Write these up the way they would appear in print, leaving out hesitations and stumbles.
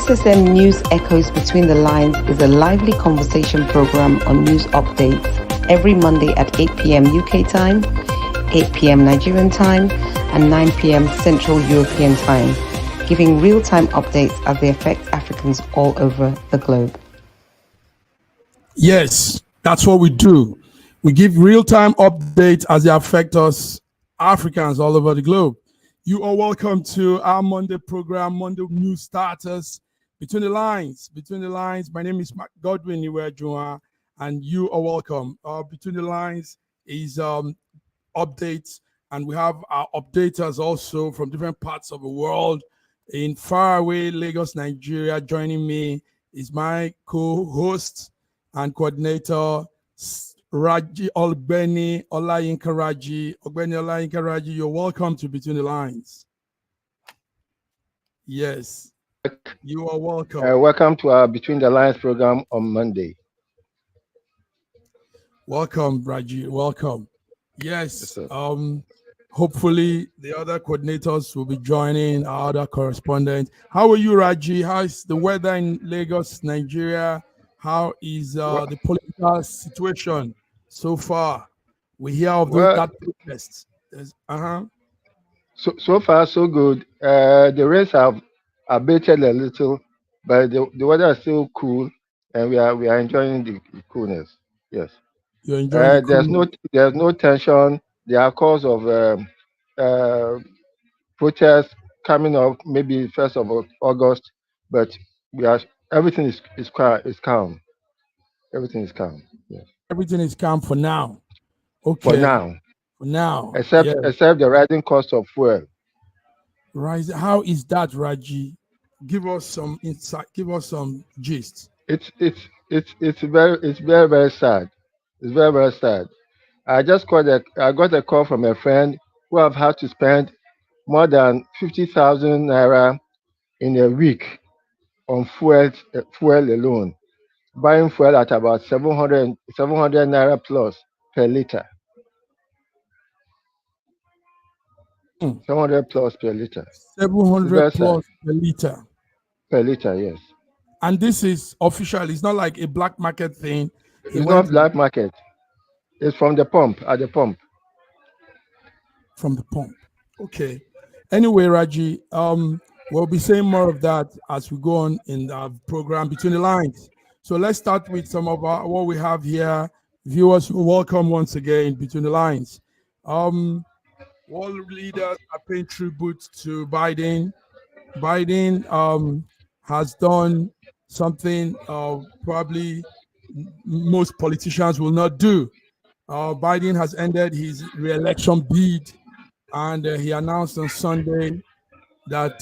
SSM News Echoes Between the Lines is a lively conversation program on news updates every Monday at 8 p.m. UK time, 8 p.m. Nigerian time, and 9 p.m. Central European time, giving real-time updates as they affect Africans all over the globe. Yes, that's what we do. We give real-time updates as they affect us, Africans all over the globe. You are welcome to our Monday program, Monday News Starters, Between the Lines. Between the Lines, my name is Godwin Iwejuwa, and you are welcome. Between the Lines is updates, and we have our updaters also from different parts of the world. In faraway Lagos, Nigeria, joining me is my co-host and coordinator, Raji Ogbeni Olayinka Raji. Ogbeni Olayinka Raji, you're welcome to Between the Lines. Yes, you are welcome. Welcome to our Between the Lines program on Monday. Welcome, Raji. Welcome. Yes. Hopefully the other coordinators will be joining, our other correspondents. How are you, Raji? How is the weather in Lagos, Nigeria? How is the political situation so far? We hear of that protest. So far, so good. The rains have abated a little, but the weather is still cool, and we are enjoying the coolness. Yes. You're enjoying there's no tension. There are calls of protests coming up, maybe 1st of August, but everything is calm. Everything is calm. Yes. Everything is calm for now. Okay. For now. Except the rising cost of fuel. Rise. How is that, Raji? Give us some insight. Give us some gist. It's very, very sad. It's very, very sad. I got a call from a friend who have had to spend more than 50,000 naira in a week on fuel alone, buying fuel at about 700 naira plus per liter. 700 plus per liter. 700 plus per liter. Per liter, yes. And this is official. It's not like a black market thing. It's not black market. It's from the pump, at the pump. From the pump. Okay. Anyway, Raji, we'll be saying more of that as we go on in our program Between the Lines. So let's start with some of what we have here. Viewers, welcome once again Between the Lines. World leaders are paying tribute to Biden. Biden has done something probably most politicians will not do. Biden has ended his re-election bid, and he announced on Sunday that.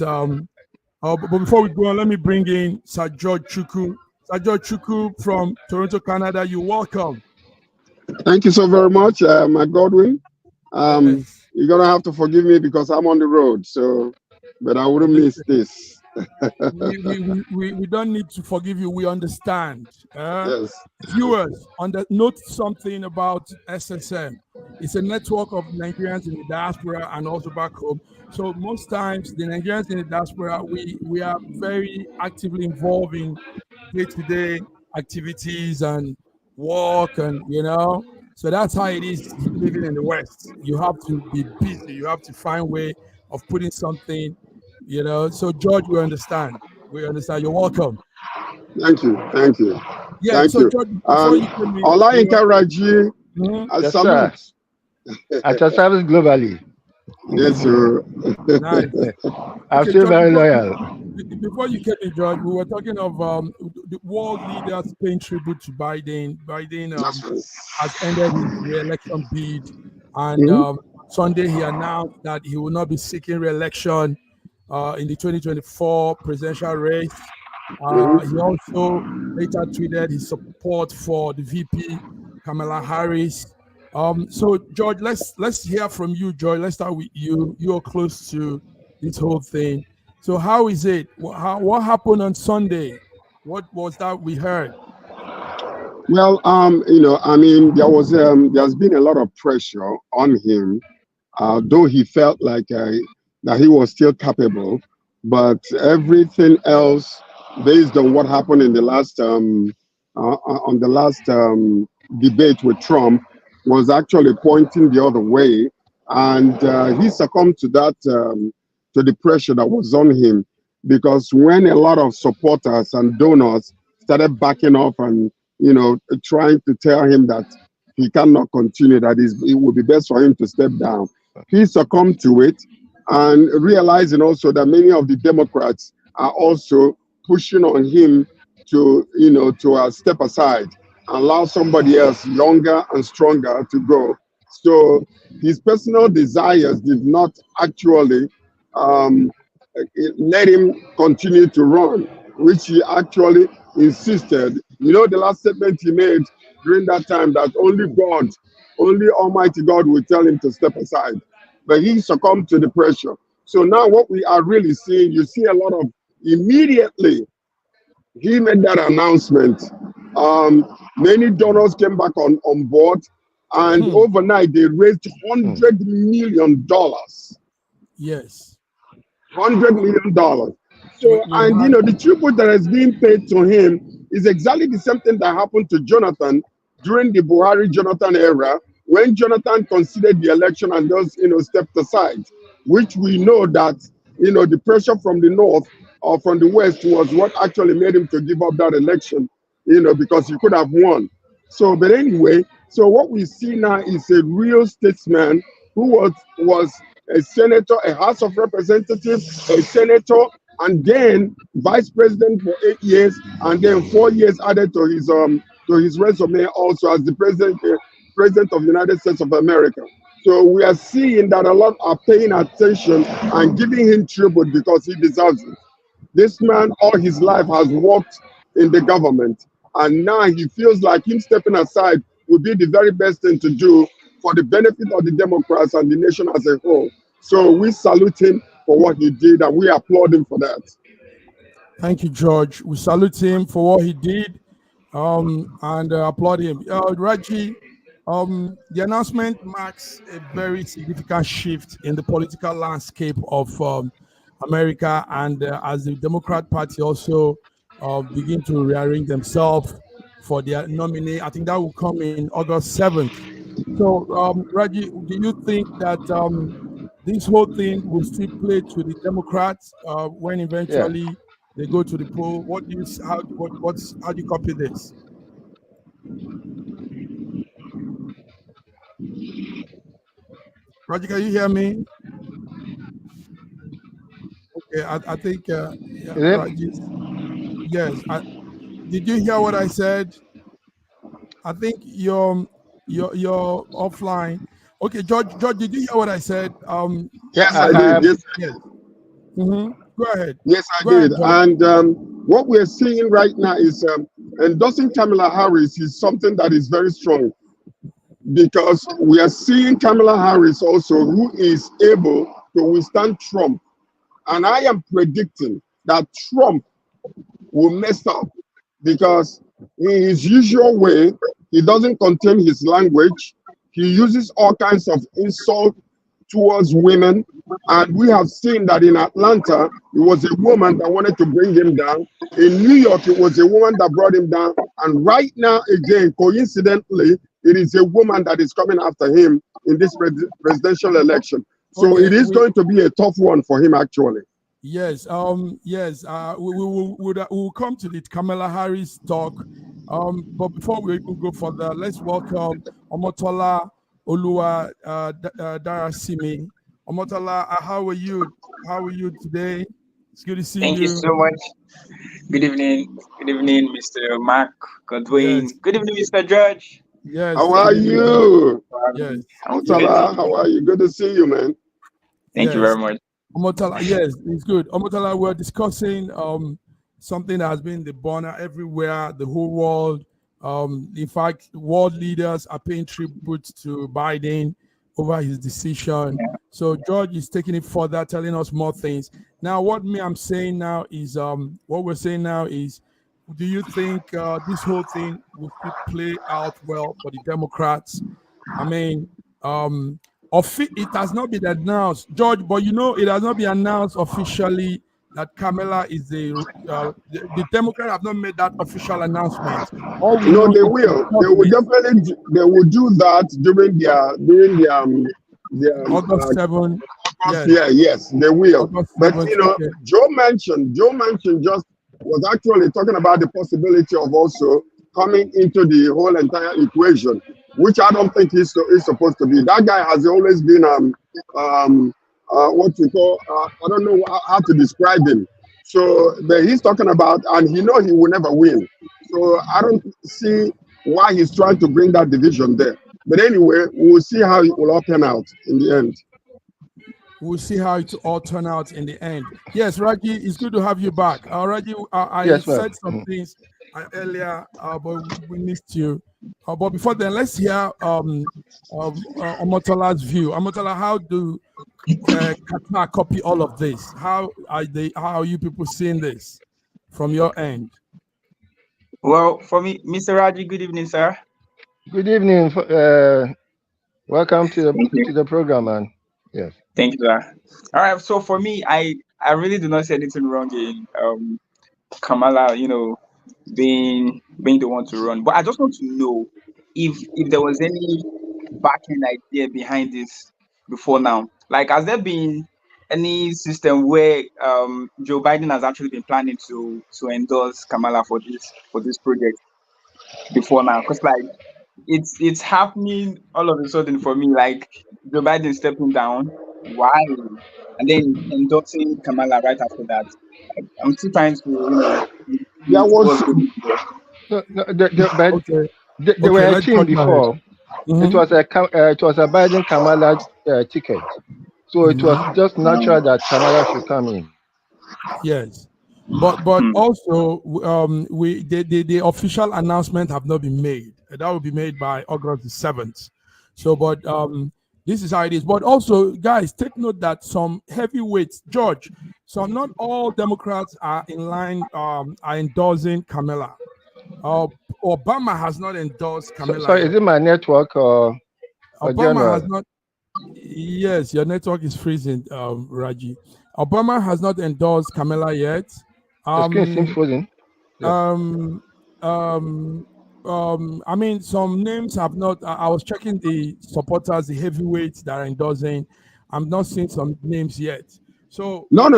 But before we go on, let me bring in Sir George Chukwu. Sir George Chukwu from Toronto, Canada. You're welcome. Thank you so very much, my Godwin. Yes. You're gonna have to forgive me because I'm on the road, but I wouldn't miss this. we don't need to forgive you. We understand. Yes. Viewers, note something about SSM. It's a network of Nigerians in the diaspora and also back home. So most times the Nigerians in the diaspora, we are very actively involved in day-to-day activities and work, and so that's how it is living in the West. You have to be busy. You have to find a way of putting something, So George, we understand. You're welcome. Thank you. Yeah. Thank you. George, Olayinka Raji, I salute. At your service globally. Yes, sir. Nice. I'm still very loyal. Before you came in, George, we were talking of the world leaders paying tribute to Biden. Biden has ended his re-election bid, and Sunday he announced that he will not be seeking re-election in the 2024 presidential race. He also later tweeted his support for the VP Kamala Harris. So George, let's hear from you, George. Let's start with you. You're close to this whole thing. So how is it? What happened on Sunday? What was that we heard? Well, there's been a lot of pressure on him, though he felt like that he was still capable, but everything else based on what happened in the last debate with Trump, was actually pointing the other way, and he succumbed to that to the pressure that was on him, because when a lot of supporters and donors started backing off and trying to tell him that he cannot continue, that it would be best for him to step down, he succumbed to it, and realizing also that many of the Democrats are also pushing on him to step aside and allow somebody else younger and stronger to go. So his personal desires did not actually let him continue to run, which he actually insisted. The last statement he made during that time, that only Almighty God will tell him to step aside. But he succumbed to the pressure. So now what we are really seeing, you see a lot of, immediately he made that announcement, many donors came back on board, and overnight they raised $100 million. Yes. $100 million. So, and the tribute that is being paid to him is exactly the same thing that happened to Jonathan during the Buhari-Jonathan era, when Jonathan considered the election and just, stepped aside, which we know that, the pressure from the north or from the west was what actually made him to give up that election, because he could have won. So, but anyway, so what we see now is a real statesman who was a senator, a House of Representatives, a senator, and then vice president for 8 years, and then 4 years added to his resume also as the president of the United States of America. So we are seeing that a lot are paying attention and giving him tribute because he deserves it. This man all his life has worked in the government, and now he feels like him stepping aside would be the very best thing to do for the benefit of the Democrats and the nation as a whole. So we salute him for what he did, and we applaud him for that. Thank you, George. We salute him for what he did, and applaud him. Raji, the announcement marks a very significant shift in the political landscape of America, and as the Democrat Party also begin to rearrange themselves for their nominee, I think that will come in August 7th. So, Raji, do you think that this whole thing will still play to the Democrats when eventually they go to the poll? What do you how do you copy this? Raji, can you hear me? Okay, I think Raji, yes. Did you hear what I said? I think you're offline. Okay, George, did you hear what I said? Yes, I did. Yes. Mm-hmm. Go ahead. Yes, I did. And what we're seeing right now is endorsing Kamala Harris is something that is very strong, because we are seeing Kamala Harris also, who is able to withstand Trump. And I am predicting that Trump will mess up, because in his usual way, he doesn't contain his language. He uses all kinds of insult towards women. And we have seen that in Atlanta, it was a woman that wanted to bring him down. In New York, it was a woman that brought him down. And right now, again, coincidentally, it is a woman that is coming after him in this presidential election. So okay, it is going to be a tough one for him, actually. Yes, yes. We'll come to the Kamala Harris talk. But before we go further, let's welcome Omotola Olua Darasimi. Omotola, how are you? How are you today? It's good to see you. Thank you so much. Good evening. Good evening, Mr. Mark Godwin. Yes. Good evening, Mr. George. Yes. How are you? Yes. Omotola, how are you? Good to see you, man. Thank you very much. Omotola, yes, it's good. Omotola, we're discussing something that has been the burner everywhere, the whole world. In fact, world leaders are paying tribute to Biden over his decision. Yeah. So George is taking it further, telling us more things. Now, what I'm saying now is, what we're saying now is, do you think this whole thing will play out well for the Democrats? I mean, it has not been announced, George, but it has not been announced officially that Kamala is the Democrats have not made that official announcement. No, they will. They will definitely. They will do that during their August 7. Yes, they will. But okay. Joe mentioned just was actually talking about the possibility of also coming into the whole entire equation, which I don't think is supposed to be. That guy has always been what you call I don't know how to describe him. So but he's talking about, and he know he will never win. So I don't see why he's trying to bring that division there. But anyway, we'll see how it will all turn out in the end. We'll see how it all turn out in the end. Yes, Raji, it's good to have you back. Raji, I Yes, said some things earlier, but we missed you. But before then, let's hear Omotola's view. Omotola, how do Qatar copy all of this? How are you people seeing this from your end? Well, for me, Mr. Raji, good evening, sir. Good evening. Welcome to the program, man. Yes. Thank you, sir. All right. So for me, I really do not see anything wrong in Kamala, being the one to run. But I just want to know if there was any back-end idea behind this before now. Like, has there been any system where Joe Biden has actually been planning to endorse Kamala for this project before now? Because it's happening all of a sudden for me. Like Joe Biden stepping down, why, and then endorsing Kamala right after that. I'm still trying to There was they were a team before. It was a Biden Kamala ticket, so it was just natural that Kamala should come in. Yes, but also the official announcement have not been made. That will be made by August the 7th. So, but this is how it is. But also, guys, take note that some heavyweights, George, so not all Democrats are in line, are endorsing Kamala. Obama has not endorsed Kamala. Sorry, is it my network or Obama general? has not. Yes, your network is freezing, Raji. Obama has not endorsed Kamala yet. The screen seems frozen. Yeah. I mean, some names have not. I was checking the supporters, the heavyweights that are endorsing. I'm not seeing some names yet. So no.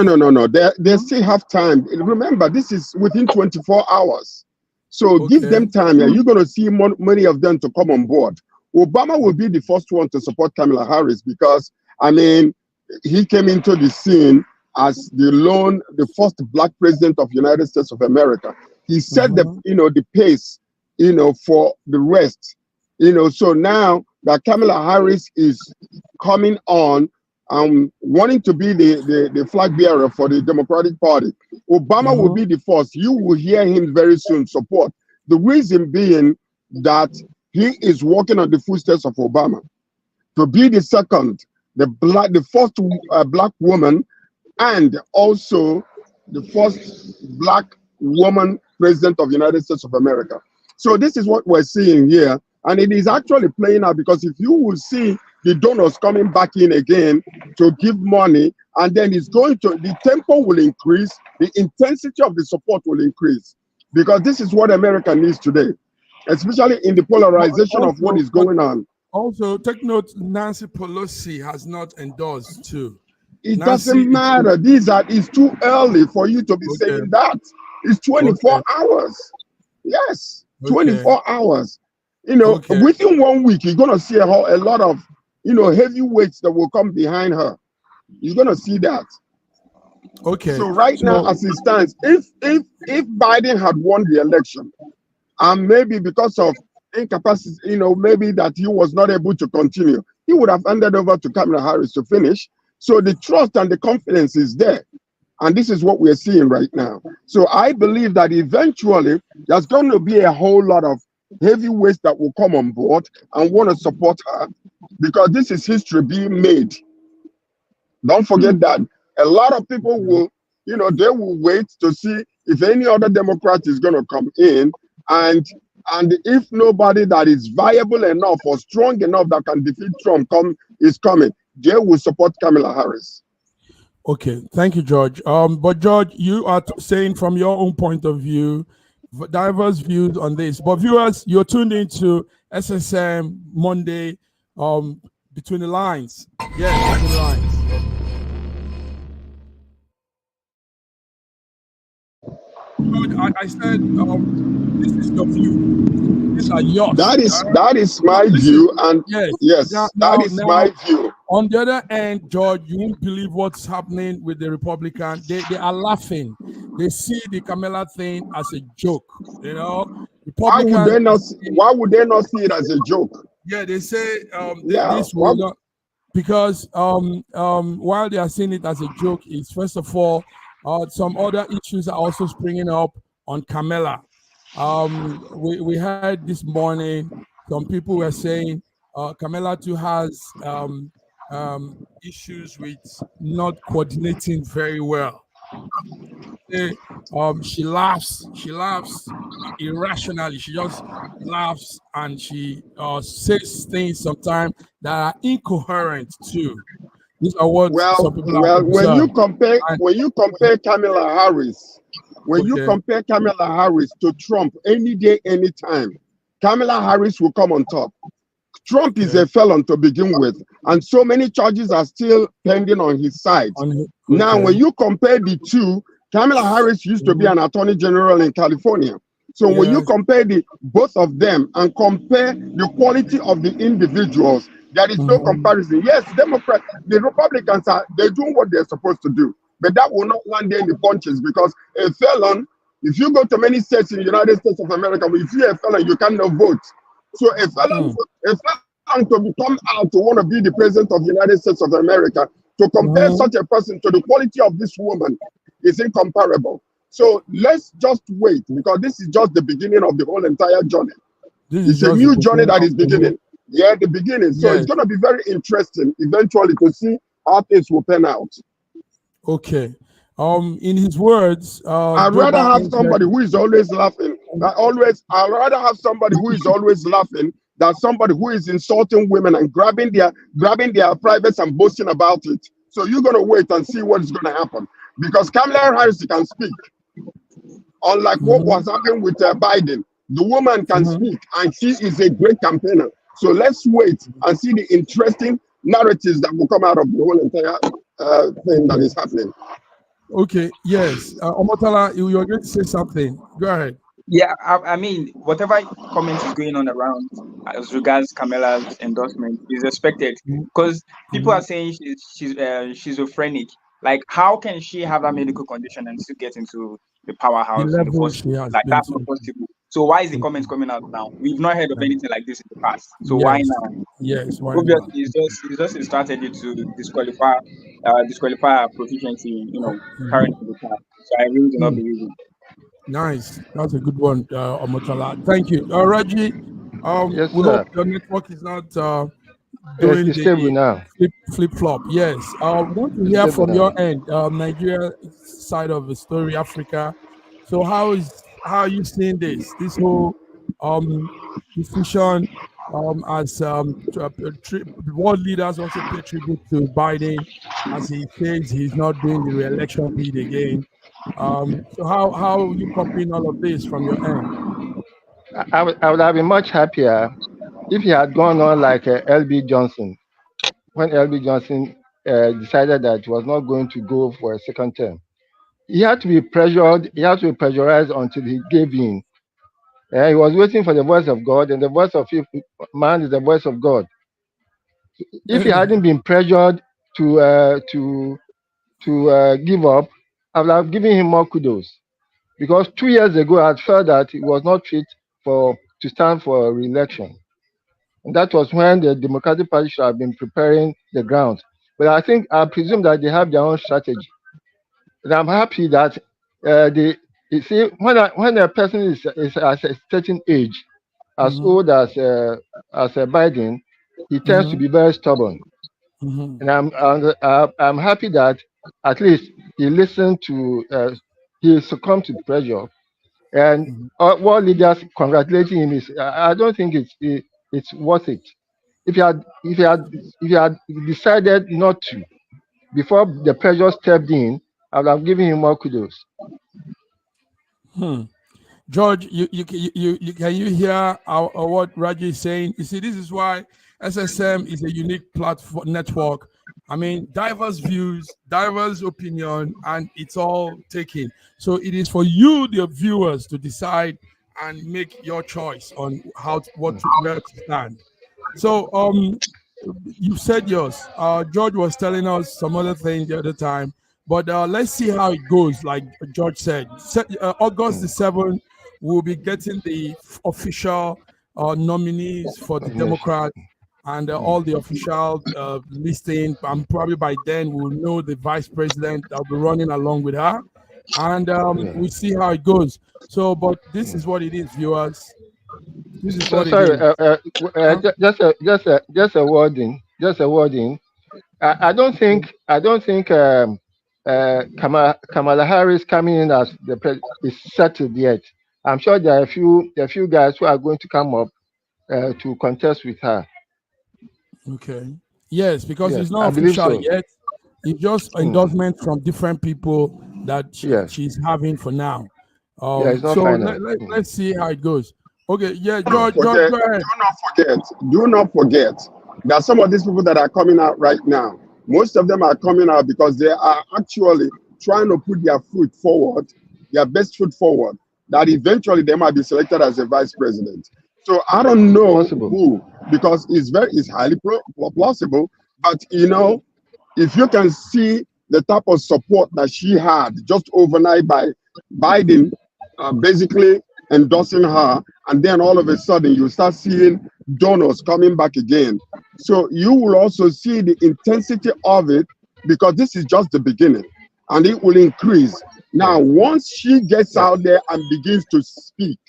They still have time. Remember, this is within 24 hours. So give them time. You're going to see many of them to come on board. Obama will be the first one to support Kamala Harris because, I mean, he came into the scene as the first black president of the United States of America. He set the pace, for the rest, so now that Kamala Harris is coming on, wanting to be the flag bearer for the Democratic Party, Obama will be the first. You will hear him very soon support. The reason being that he is working on the footsteps of Obama to be the second, the first black woman, and also the first black woman president of the United States of America. So this is what we're seeing here. And it is actually playing out because if you will see the donors coming back in again to give money, and then the tempo will increase, the intensity of the support will increase. Because this is what America needs today, especially in the polarization of what is going on. Also, take note, Nancy Pelosi has not endorsed too. It doesn't matter. It's too early for you to be saying that. It's 24 hours. Yes, 24 hours. Within 1 week, you're going to see a lot of, heavyweights that will come behind her. You're going to see that. Okay. So now, as it stands, if Biden had won the election, and maybe because of incapacity, maybe that he was not able to continue, he would have handed over to Kamala Harris to finish. So the trust and the confidence is there. And this is what we're seeing right now. So I believe that eventually there's going to be a whole lot of heavyweights that will come on board and want to support her because this is history being made. Don't forget that a lot of people will, they will wait to see if any other Democrat is going to come in, and if nobody that is viable enough or strong enough that can defeat Trump is coming, they will support Kamala Harris. Okay, thank you, George. But George, you are saying from your own point of view, diverse views on this. But viewers, you're tuned into SSM Monday, between the lines. Yeah, between the lines. George, I said, this is your view. These are yours. That is my view, and yes, that is my view. On the other end, George, you won't believe what's happening with the Republican. They are laughing. They see the Kamala thing as a joke. You know, Why would they not see it as a joke? Yeah, they say this will not, because while they are seeing it as a joke, is first of all, some other issues are also springing up on Kamala. We heard this morning some people were saying Kamala too has issues with not coordinating very well. She laughs irrationally. She just laughs and she says things sometimes that are incoherent too. These are what some people are when you compare Kamala Harris, you compare Kamala Harris to Trump any day, anytime, Kamala Harris will come on top. Trump is a felon to begin with, and so many charges are still pending on his side. Now, when you compare the two, Kamala Harris used to be an attorney general in California. So when you compare both of them and compare the quality of the individuals, there is no comparison. Yes, the Republicans they're doing what they're supposed to do, but that will not land any punches, because a felon, if you go to many states in the United States of America, if you're a felon, you cannot vote. So a felon to come out to want to be the president of the United States of America, to compare such a person to the quality of this woman is incomparable. So let's just wait, because this is just the beginning of the whole entire journey. It's a new journey that is beginning. Yeah, the beginning. So it's going to be very interesting eventually to see how things will pan out. Okay. In his words, I'd rather have somebody who is always laughing. I'd rather have somebody who is always laughing than somebody who is insulting women and grabbing their privates and boasting about it. So you're going to wait and see what is going to happen, because Kamala Harris can speak, unlike what was happening with Biden. The woman can speak, and she is a great campaigner. So let's wait and see the interesting narratives that will come out of the whole entire thing that is happening. Okay, yes. Omotala, you were going to say something. Go ahead. Yeah, I mean, whatever comment is going on around as regards Kamala's endorsement is expected, because people are saying she's schizophrenic. Like, how can she have a medical condition and still get into the powerhouse in the first place? Like, that's not possible. So why is the comments coming out now? We've not heard of anything like this in the past. So why now? Yes, why obviously now? It's just a strategy to disqualify her proficiency, currently in the past. So I really do not believe it. Nice. That's a good one, Omotala. Thank you. Reggie, yes, we hope your network is not doing the flip-flop. Yes. I want to hear from your end, Nigeria side of the story, Africa. So how are you seeing this whole decision as world leaders also pay tribute to Biden, as he says he's not doing the re-election bid again. So how are you copying all of this from your end? I would have been much happier if he had gone on like L.B. Johnson, when L.B. Johnson decided that he was not going to go for a second term. He had to be pressured. He had to be pressurized until he gave in. He was waiting for the voice of God, and the voice of man is the voice of God. If he hadn't been pressured to give up, I would have given him more kudos. Because 2 years ago, I felt that he was not fit to stand for re-election. And that was when the Democratic Party should have been preparing the ground. But I presume that they have their own strategy. And I'm happy that you see, when a person is at a certain age, as old as Biden, he tends to be very stubborn. And I'm happy that at least he listened to, he succumbed to pressure. And world leaders congratulating him I don't think it's worth it. If he had decided not to, before the pressure stepped in, I would have given him more kudos. George, you can you hear what Raji is saying? You see, this is why SSM is a unique platform network. I mean, diverse views, diverse opinion, and it's all taken. So it is for you, the viewers, to decide and make your choice on where to stand. So you said yours. George was telling us some other thing the other time, but let's see how it goes. Like George said, August the 7th, we'll be getting the official nominees for the Democrats and all the official listing. And probably by then we'll know the vice president that'll be running along with her, and we'll see how it goes. So, but this is what it is, viewers. This is what it is. Just a wording. I don't think Kamala Harris coming in as the president is settled yet. I'm sure there are a few guys who are going to come up to contest with her. Okay. Yes, because it's not official yet. It's just endorsement from different people that she's having for now. It's not so final. Let's see how it goes. Okay, yeah, George, go ahead. Do not forget that some of these people that are coming out right now, most of them are coming out because they are actually trying to put their foot forward, their best foot forward, that eventually they might be selected as a vice president. So I don't know who, because it's highly plausible. But you know, if you can see the type of support that she had just overnight by Biden, basically endorsing her, and then all of a sudden you start seeing donors coming back again. So you will also see the intensity of it, because this is just the beginning, and it will increase. Now, once she gets out there and begins to speak,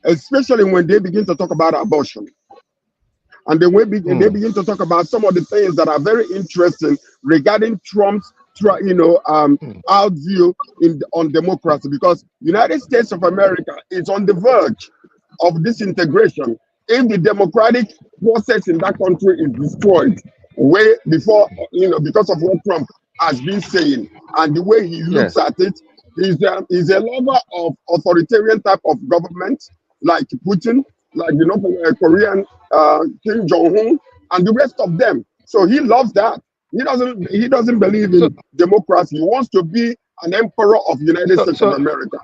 especially when they begin to talk about abortion, and then they begin to talk about some of the things that are very interesting regarding Trump's out view on democracy, because United States of America is on the verge of disintegration if the democratic process in that country is destroyed way before, because of what Trump has been saying and the way he looks at it. He's a lover of authoritarian type of government, like Putin, like Korean Kim Jong-un, and the rest of them. So he loves that. He doesn't believe in democracy. He wants to be an emperor of the United States of America.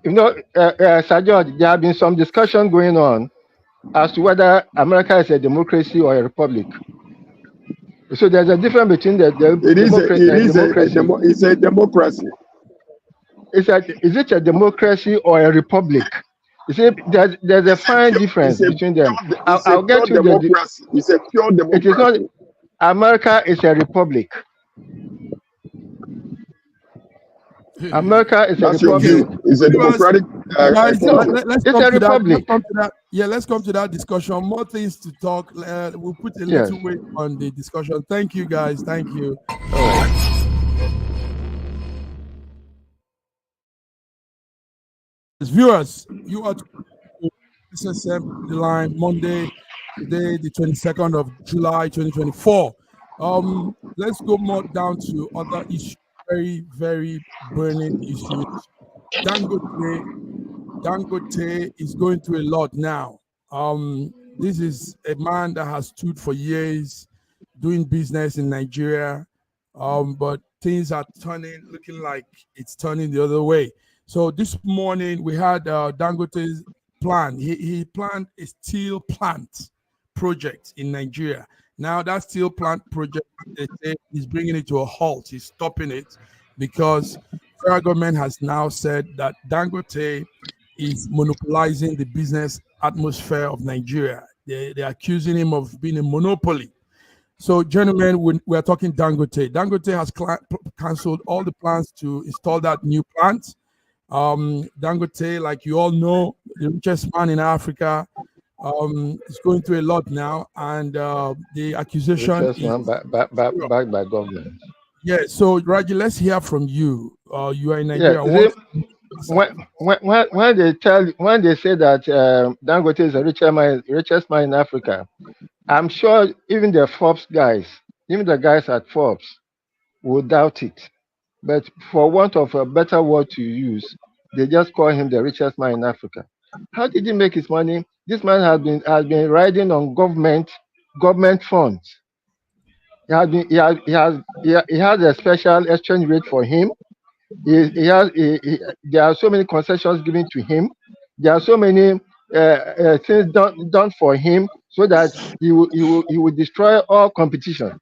Sir George, there have been some discussion going on as to whether America is a democracy or a republic. So there's a difference between the democracy and democracy. It's a democracy. Is it a democracy or a republic? You see, there's a fine difference between them. I'll get to democracy. It's a pure democracy. It is not. America is a republic. America is a republic. It's a democratic. It's a republic. Let's come to that discussion. More things to talk. We'll put a little weight on the discussion. Thank you, guys. Thank you. Viewers, you are SSM the line Monday, today, the 22nd of July, 2024. Let's go more down to other issues, very, very burning issues. Dangote is going through a lot now. This is a man that has stood for years doing business in Nigeria, but things are looking like it's turning the other way. So this morning we had Dangote's plan. He planned a steel plant project in Nigeria. Now that steel plant project, they say he's bringing it to a halt. He's stopping it because federal government has now said that Dangote is monopolizing the business atmosphere of Nigeria. They're accusing him of being a monopoly. So, gentlemen, we are talking Dangote. Dangote has cancelled all the plans to install that new plant. Dangote, like you all know, the richest man in Africa, is going through a lot now, and the accusation is backed by government. Yeah. So, Raji, let's hear from you. You are in Nigeria. When they say that Dangote is the richest man in Africa, I'm sure even the Forbes guys, even the guys at Forbes would doubt it. But for want of a better word to use, they just call him the richest man in Africa. How did he make his money? This man has been riding on government funds. He has a special exchange rate for him. There are so many concessions given to him. There are so many things done for him so that he will destroy all competition.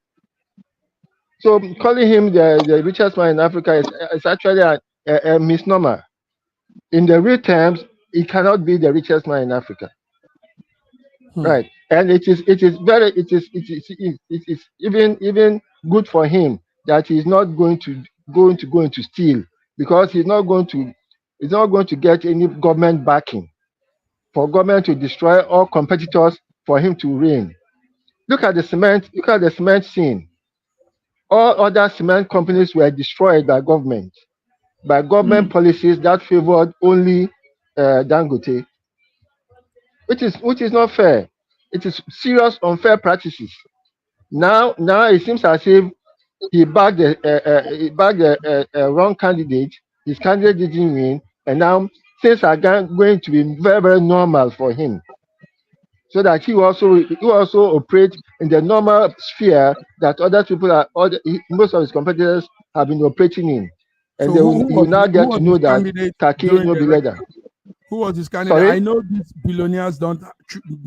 So calling him the richest man in Africa is actually a misnomer. In the real terms, he cannot be the richest man in Africa, right? And it is even good for him that he's not going to go into steal, because he's not going to get any government backing for government to destroy all competitors for him to reign. Look at the cement scene. All other cement companies were destroyed by government policies that favored only Dangote, which is not fair. It is serious unfair practices. Now it seems as if he backed the wrong candidate. His candidate didn't win, and now things are going to be very, very normal for him, so that he also operate in the normal sphere that most of his competitors have been operating in. And So they will now get to know that Taki is no be leader. Who was his candidate? Sorry? I know these billionaires don't.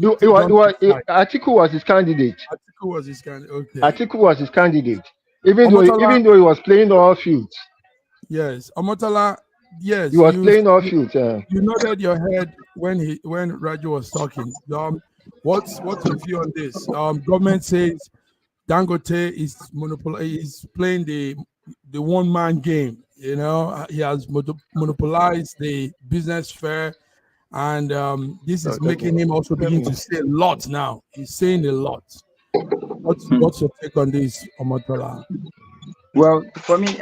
Atiku was his candidate. Atiku was his candidate. Okay. Atiku was his candidate, even though he was playing all fields. Yes, Omotola. Yes, he was playing all fields. You nodded your head when Raju was talking. What's your view on this? Government says Dangote is playing the one-man game. You know, he has monopolized the business fair, and this is making him also begin to say a lot now. He's saying a lot. What's your take on this, Omotola? Well, for me,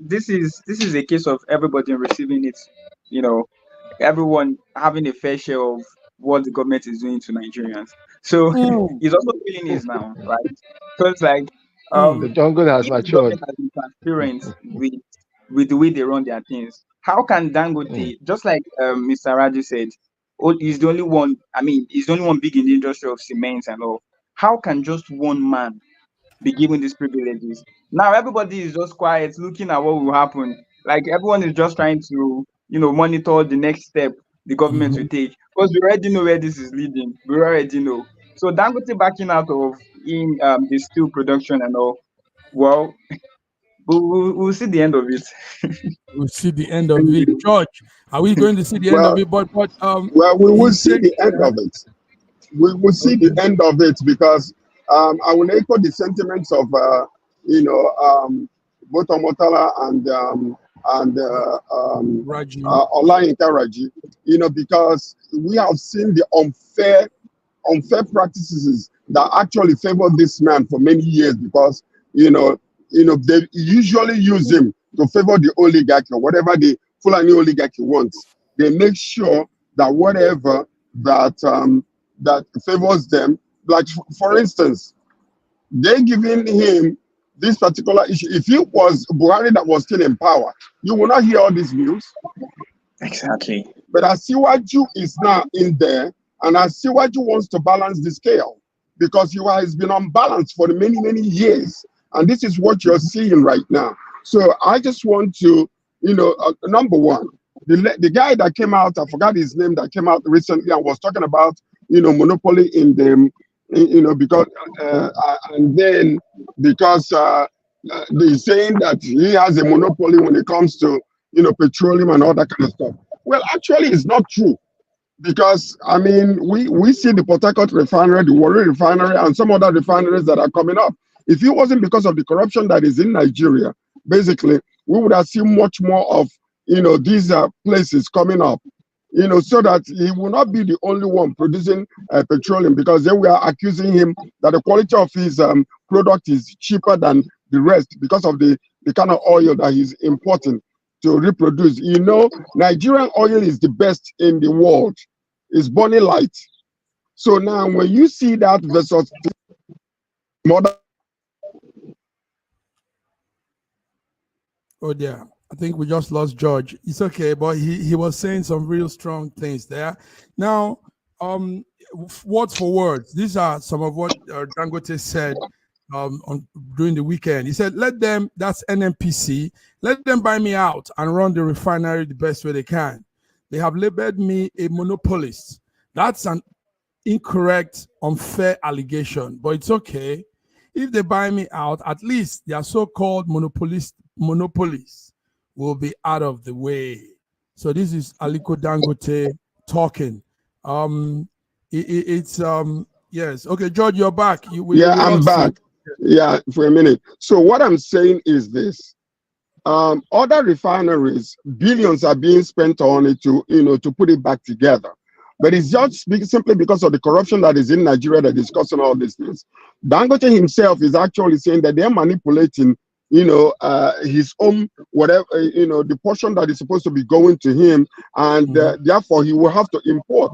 this is a case of everybody receiving it. You know, everyone having a fair share of what the government is doing to Nigerians. So he's also feeling his now, right? So it's like the jungle has matured. The government has been transparent with the way they run their things. How can Dangote, just like Mr. Raju said, he's the only one. I mean, he's the only one big in the industry of cement and all. How can just one man be given these privileges? Now everybody is just quiet, looking at what will happen. Like everyone is just trying to, monitor the next step the government will take, because we already know where this is leading. We already know. So Dangote backing out of the steel production and all. Well, we'll see the end of it. We'll see the end of it. George, are we going to see the end of it? But well, we will see the end of it. We will see the end of it, because I will echo the sentiments of both Omotala and Olayinka Raji, because we have seen the unfair practices that actually favor this man for many years, because they usually use him to favor the oligarchy, or whatever the Fulani oligarchy wants. They make sure that whatever that favors them, like for instance, they're giving him this particular issue. If it was Buhari that was still in power, you will not hear all this news. Exactly. But Asiwaju is now in there, and Asiwaju wants to balance the scale, because he has been unbalanced for many, many years. And this is what you're seeing right now. So I just want to, number one, the guy that came out, I forgot his name, that came out recently and was talking about, monopoly in the, because, and then because they're saying that he has a monopoly when it comes to, petroleum and all that kind of stuff. Well, actually, it's not true. Because, I mean, we see the Port Harcourt refinery, the Warri refinery, and some other refineries that are coming up. If it wasn't because of the corruption that is in Nigeria, basically, we would have seen much more of, these places coming up, so that he will not be the only one producing petroleum, because then we are accusing him that the quality of his product is cheaper than the rest because of the kind of oil that he's importing to reproduce. Nigerian oil is the best in the world. It's burning light. So now when you see that versus modern, Oh dear, I think we just lost George. It's okay, but he was saying some real strong things there. Now, words for words, these are some of what Dangote said during the weekend. He said, "Let them, that's NNPC, let them buy me out and run the refinery the best way they can. They have labeled me a monopolist. That's an incorrect, unfair allegation, but it's okay. If they buy me out, at least their so-called monopolies will be out of the way." So this is Aliko Dangote talking. It's yes. Okay, George, you're back. I'm back. Yeah, for a minute. So what I'm saying is this. Other refineries, billions are being spent on it to put it back together. But it's just simply because of the corruption that is in Nigeria that is causing all these things. Dangote himself is actually saying that they're manipulating, his own whatever, the portion that is supposed to be going to him, and therefore he will have to import,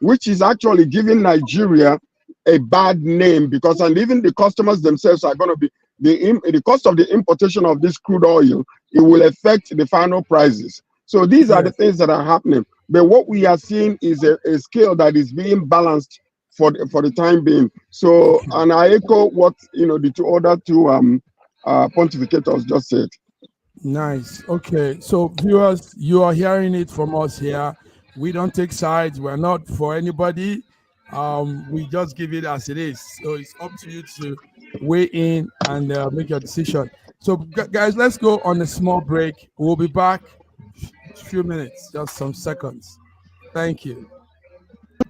which is actually giving Nigeria a bad name, because and even the customers themselves are going to be the cost of the importation of this crude oil. It will affect the final prices. So these are the things that are happening. But what we are seeing is a scale that is being balanced for the time being. So, and I echo what the other two pontificators just said. Nice. Okay, so viewers, you are hearing it from us here. We don't take sides. We're not for anybody. We just give it as it is. So it's up to you to weigh in and make your decision. So, guys, let's go on a small break. We'll be back a few minutes, just some seconds. Thank you.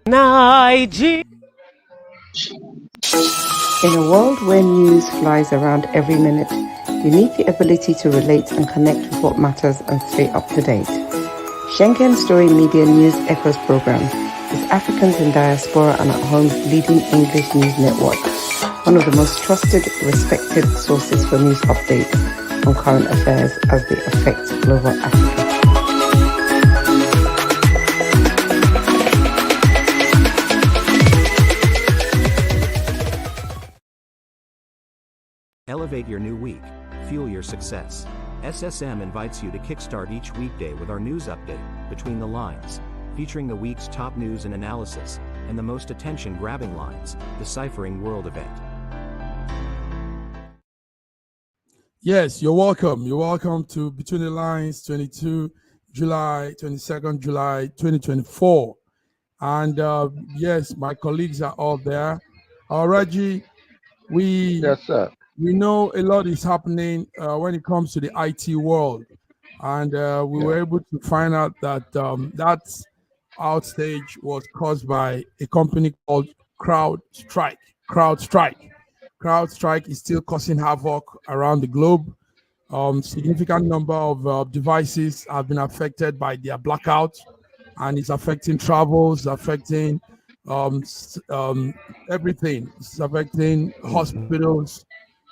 Nigeria. In a world where news flies around every minute, you need the ability to relate and connect with what matters and stay up to date. Schengen Story Media News Echoes program is Africans in Diaspora and at Home's leading English news network, one of the most trusted, respected sources for news updates on current affairs as they affect global Africa. Elevate your new week. Fuel your success. SSM invites you to kickstart each weekday with our news update, Between the Lines, featuring the week's top news and analysis, and the most attention-grabbing lines, Deciphering World Event. Yes, you're welcome. You're welcome to Between the Lines, 22 July, 22nd July, 2024. And yes, my colleagues are all there. Reggie, Yes, sir. we know a lot is happening when it comes to the IT world. And we were able to find out that that outstage was caused by a company called CrowdStrike. CrowdStrike is still causing havoc around the globe. Significant number of devices have been affected by their blackout, and it's affecting travels, affecting everything. It's affecting hospitals.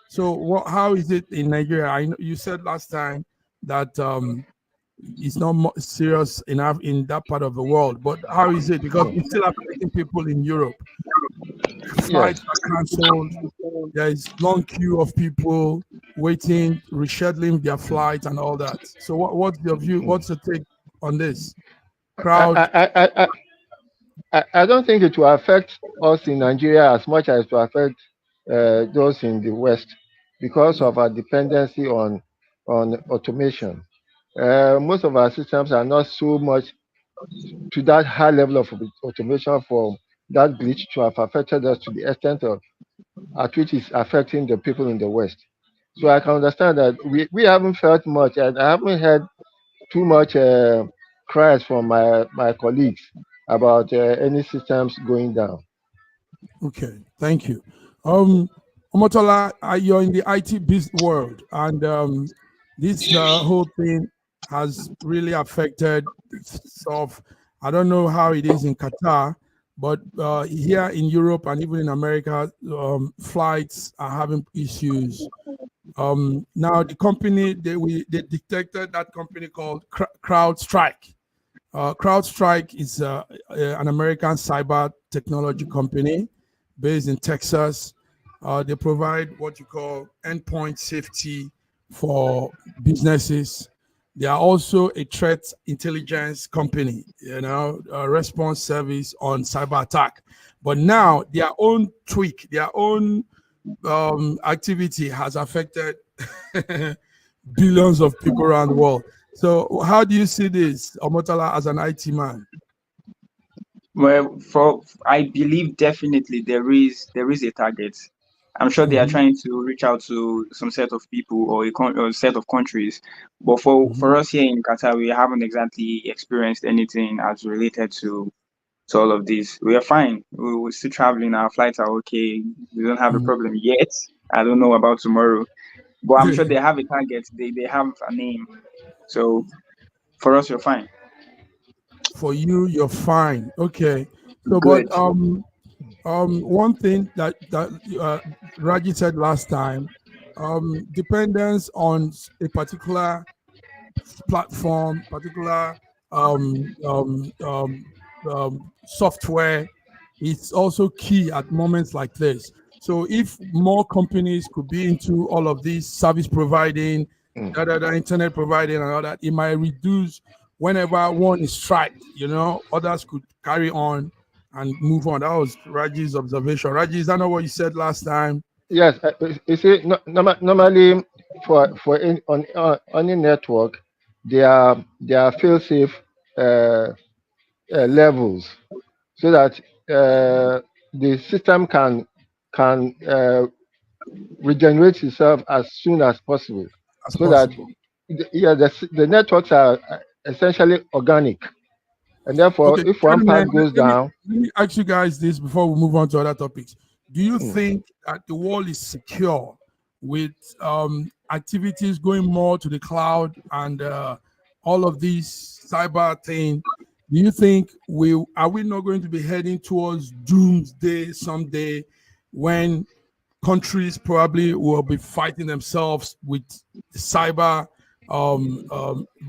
So how is it in Nigeria? I know you said last time that it's not serious enough in that part of the world, but how is it? Because it's still affecting people in Europe. Flights are cancelled. There is long queue of people waiting, rescheduling their flights and all that. So what's your view? What's your take on this? I don't think it will affect us in Nigeria as much as it will affect those in the West, because of our dependency on automation. Most of our systems are not so much to that high level of automation for that glitch to have affected us to the extent of at which it's affecting the people in the West. So I can understand that we haven't felt much, and I haven't heard too much cries from my colleagues about any systems going down. Okay, thank you. Omotola, you're in the IT business world, and this whole thing has really affected stuff. I don't know how it is in Qatar, but here in Europe and even in America, flights are having issues. Now the company they detected that company called CrowdStrike. CrowdStrike is an American cyber technology company based in Texas. They provide what you call endpoint safety for businesses. They are also a threat intelligence company, a response service on cyber attack. But now their own tweak, their own activity has affected billions of people around the world. So how do you see this, Omotala, as an IT man? Well, I believe definitely there is a target. I'm sure they are trying to reach out to some set of people or a set of countries. But for us here in Qatar, we haven't exactly experienced anything as related to all of this. We are fine. We're still traveling. Our flights are okay. We don't have a problem yet. I don't know about tomorrow, but I'm sure they have a target. They have a name. So for us, you're fine. For you, you're fine. Okay. So, Good. but one thing that Raji said last time, dependence on a particular platform, particular software, it's also key at moments like this. So if more companies could be into all of these service providing, internet providing and all that, it might reduce whenever one is striked, others could carry on and move on. That was Raji's observation. Raji, is that not what you said last time? Yes, you see, normally on any network, there are fail-safe levels, so that the system can regenerate itself as soon as possible. That the networks are essentially organic, and therefore, if one part goes down. Let me ask you guys this before we move on to other topics. Do you think that the world is secure with activities going more to the cloud and all of these cyber things? Do you think we not going to be heading towards doomsday someday, when countries probably will be fighting themselves with cyber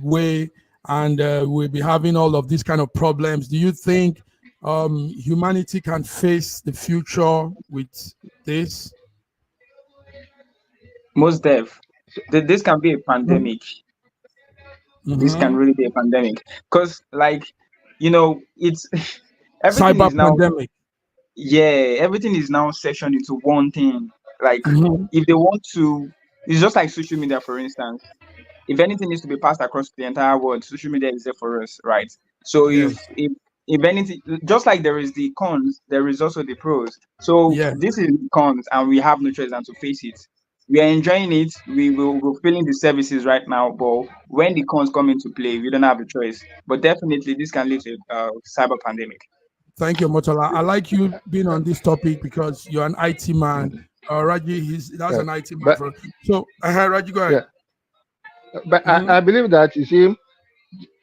way, and we'll be having all of these kind of problems? Do you think humanity can face the future with this? Most def. This can be a pandemic. This can really be a pandemic, because it's everything cyber is now pandemic. Yeah, everything is now sectioned into one thing. Like if they want to, it's just like social media, for instance. If anything needs to be passed across the entire world, social media is there for us, right? So if anything, just like there is the cons, there is also the pros. So this is the cons, and we have no choice than to face it. We are enjoying it. We're feeling the services right now, but when the cons come into play, we don't have a choice. But definitely, this can lead to a cyber pandemic. Thank you, Motola. I like you being on this topic because you're an IT man. Raji, that's an IT man. So, Raji, go ahead. Yeah. But I believe that, you see,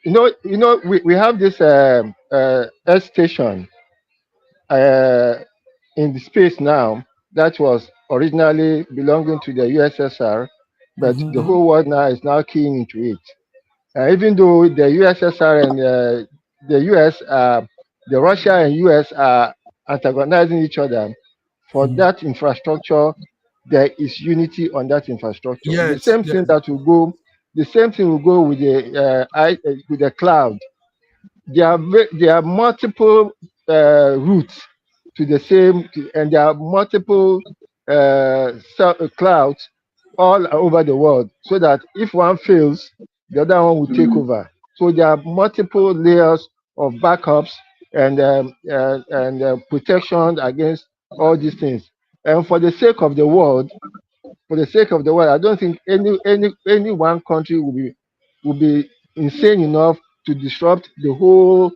we have this Earth station in the space now that was originally belonging to the USSR, but the whole world now is now keying into it. Even though the USSR and the US, the Russia and US are antagonizing each other for that infrastructure, there is unity on that infrastructure. The same thing will go with the cloud. There are multiple routes to the same, and there are multiple clouds all over the world, so that if one fails, the other one will take over. So there are multiple layers of backups and protection against all these things. And for the sake of the world, I don't think any one country will be insane enough to disrupt the whole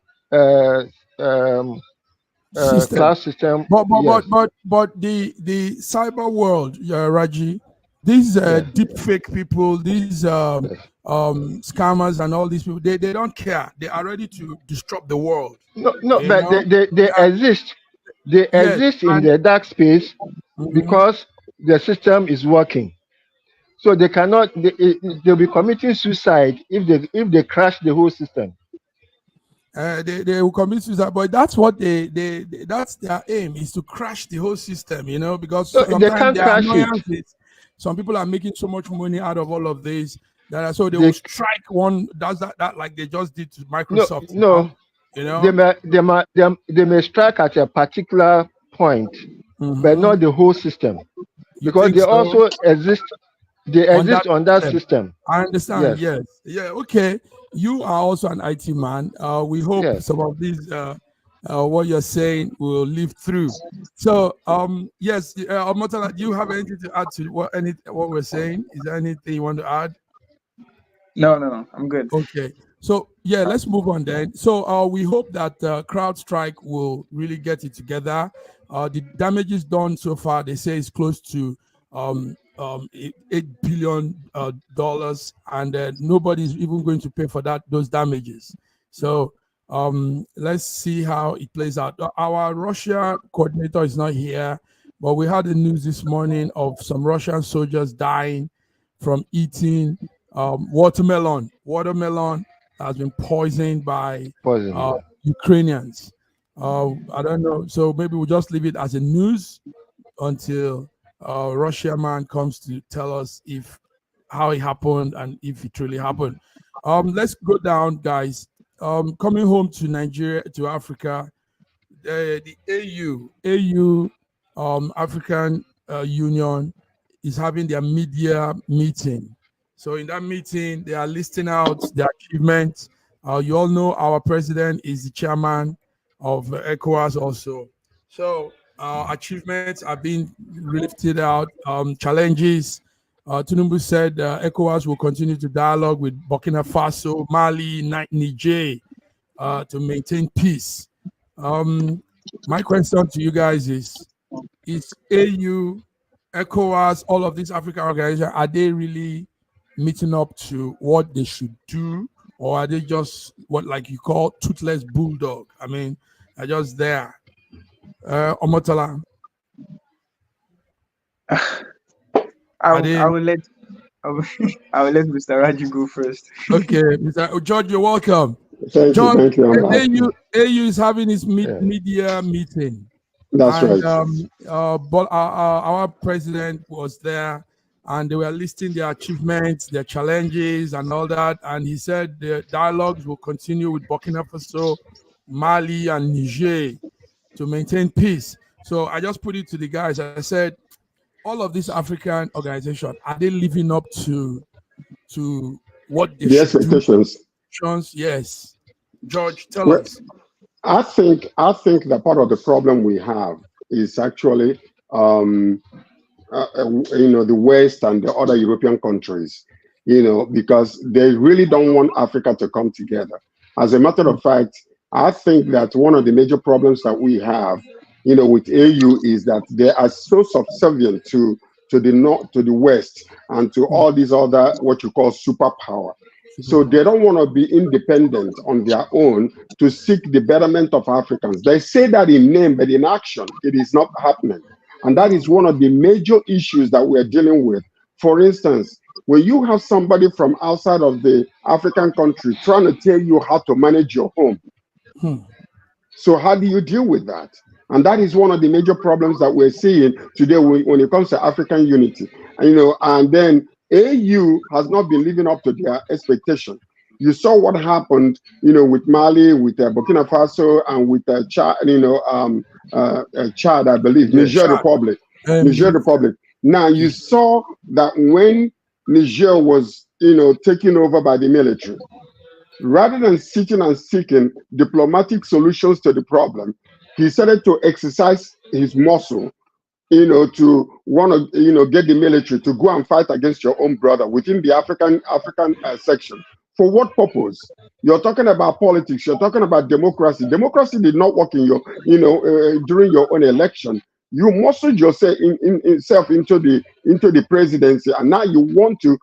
class system. But the cyber world, Raji, these deep fake people, these scammers and all these people, they don't care. They are ready to disrupt the world. But they exist. They exist in the dark space because the system is working. So they cannot. They'll be committing suicide if they crash the whole system. They will commit suicide, but that's what that's their aim, is to crash the whole system. Because so they can't crash it. some people are making so much money out of all of this that so they will strike one. Does that like they just did to Microsoft? No. You know, they may strike at a particular point, but not the whole system, because they also exist. They exist on that system. I understand. Yes. Yeah. Okay. You are also an IT man. We hope some of these what you're saying will live through. So yes, Omotala, do you have anything to add to what we're saying? Is there anything you want to add? No, I'm good. Okay. So yeah, let's move on then. So we hope that CrowdStrike will really get it together. The damages done so far, they say, is close to $8 billion, and nobody's even going to pay for those damages. So let's see how it plays out. Our Russia coordinator is not here, but we had the news this morning of some Russian soldiers dying from eating watermelon. Watermelon has been poisoned by Ukrainians. I don't know. So maybe we'll just leave it as a news until Russia man comes to tell us how it happened and if it truly happened. Let's go down, guys. Coming home to Nigeria, to Africa, the AU, African Union, is having their media meeting. So in that meeting, they are listing out their achievements. You all know our president is the chairman of ECOWAS also. So achievements are being lifted out, challenges. Tinubu said ECOWAS will continue to dialogue with Burkina Faso, Mali, Niger to maintain peace. My question to you guys is AU, ECOWAS, all of these African organizations, are they really meeting up to what they should do, or are they just what like you call toothless bulldog? I mean, they're just there. Omotala. I will let Mr. Raju go first. Okay, Mr. George, you're welcome. Thank you. AU is having its media meeting. That's right. But our president was there, and they were listing their achievements, their challenges, and all that. And he said the dialogues will continue with Burkina Faso, Mali, and Niger to maintain peace. So I just put it to the guys. I said, all of these African organizations, are they living up to what they should expectations? Yes. George, tell us. I think that part of the problem we have is actually the West and the other European countries, because they really don't want Africa to come together. As a matter of fact, I think that one of the major problems that we have, with AU is that they are so subservient to the North, to the West, and to all these other what you call superpower. So they don't want to be independent on their own to seek the betterment of Africans. They say that in name, but in action, it is not happening. And that is one of the major issues that we're dealing with. For instance, when you have somebody from outside of the African country trying to tell you how to manage your home, so how do you deal with that? And that is one of the major problems that we're seeing today when it comes to African unity. And then AU has not been living up to their expectation. You saw what happened, with Mali, with Burkina Faso, and with Chad, I believe, Niger Republic. Niger Republic. Now you saw that when Niger was, taken over by the military, rather than sitting and seeking diplomatic solutions to the problem, he started to exercise his muscle, to want to, get the military to go and fight against your own brother within the African section. For what purpose? You're talking about politics. You're talking about democracy. Democracy did not work in your, during your own election. You muscled yourself into the presidency, and now you want to,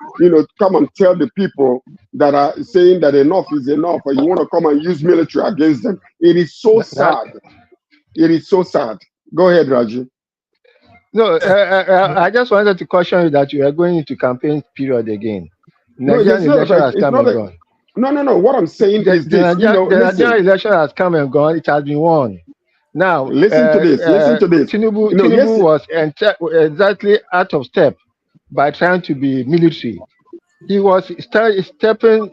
come and tell the people that are saying that enough is enough, or you want to come and use military against them. It is so sad. It is so sad. Go ahead, Raji. No, I just wanted to caution you that you are going into campaign period again. Nigerian election has come and gone. No. What I'm saying is this. The Nigerian election has come and gone. It has been won. Now, listen to this. Tinubu was exactly out of step by trying to be military. He was stepping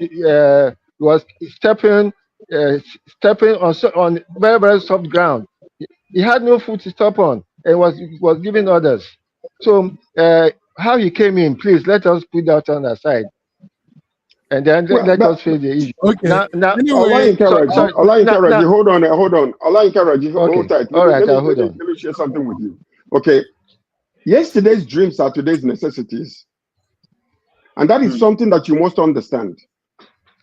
on very, very soft ground. He had no foot to step on, and was giving orders. So how he came in, please let us put that on aside, and then let us face the issue. Okay. Now, Anyway, Olayinkaraji, hold on. Olayinkaraji, hold tight. Let me share something with you. Okay. Yesterday's dreams are today's necessities. And that is something that you must understand.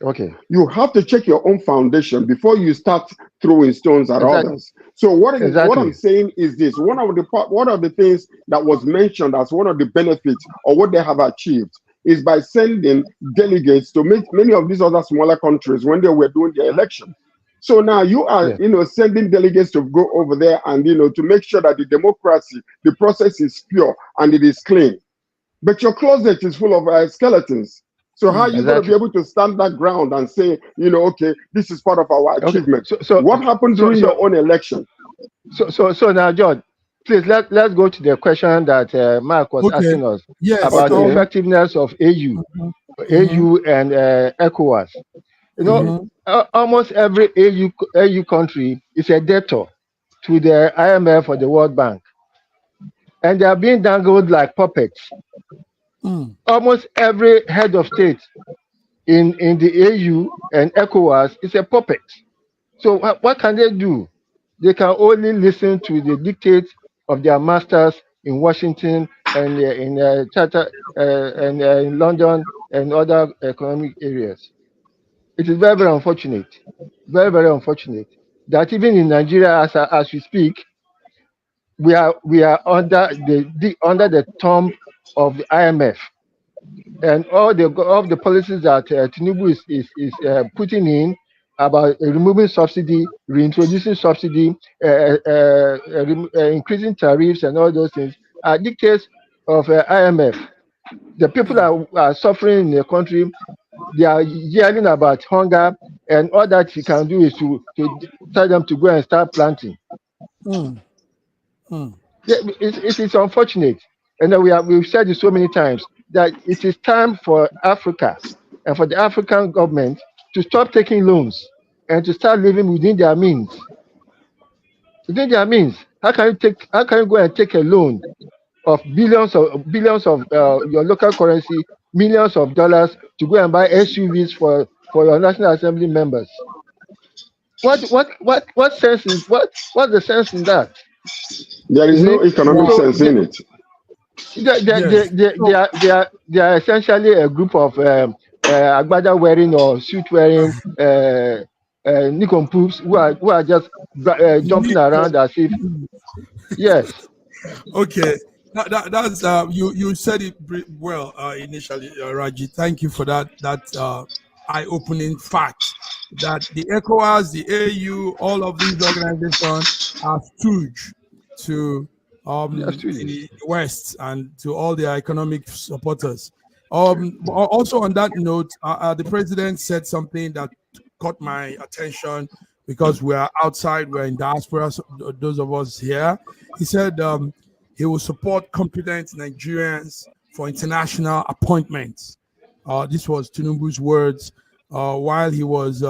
Okay. You have to check your own foundation before you start throwing stones at others. So what I'm saying is this: one of the things that was mentioned as one of the benefits or what they have achieved is by sending delegates to many of these other smaller countries when they were doing the election. So now you are, sending delegates to go over there and, to make sure that the process is pure and it is clean. But your closet is full of skeletons. So how are you going to be able to stand that ground and say, okay, this is part of our achievement? So what happened during your own election? So now, George, please let's go to the question that Mark was asking us about the effectiveness of AU and ECOWAS. Almost every AU country is a debtor to the IMF or the World Bank, and they are being dangled like puppets. Almost every head of state in the AU and ECOWAS is a puppet. So what can they do? They can only listen to the dictates of their masters in Washington and in London and other economic areas. It is very, very unfortunate, very, very unfortunate that even in Nigeria, as we speak, we are under the thumb of the IMF, and all the policies that Tinubu is putting in about removing subsidy, reintroducing subsidy, increasing tariffs, and all those things are dictates of IMF. The people that are suffering in the country, they are yelling about hunger, and all that you can do is to tell them to go and start planting. It is unfortunate, and we've said it so many times that it is time for Africa and for the African government to stop taking loans and to start living within their means. Within their means, how can you go and take a loan of billions of your local currency, millions of dollars, to go and buy SUVs for your National Assembly members? What sense is what's the sense in that? There is no economic sense in it. They are essentially a group of agbada wearing or suit wearing nincompoops who are just jumping around as if yes. Okay. That's you said it well initially, Raji. Thank you for that eye-opening fact that the ECOWAS, the AU, all of these organizations are stooge to the West and to all their economic supporters. Also on that note, the president said something that caught my attention because we are outside, we're in diaspora, so those of us here. He said he will support competent Nigerians for international appointments. This was Tinubu's words while he was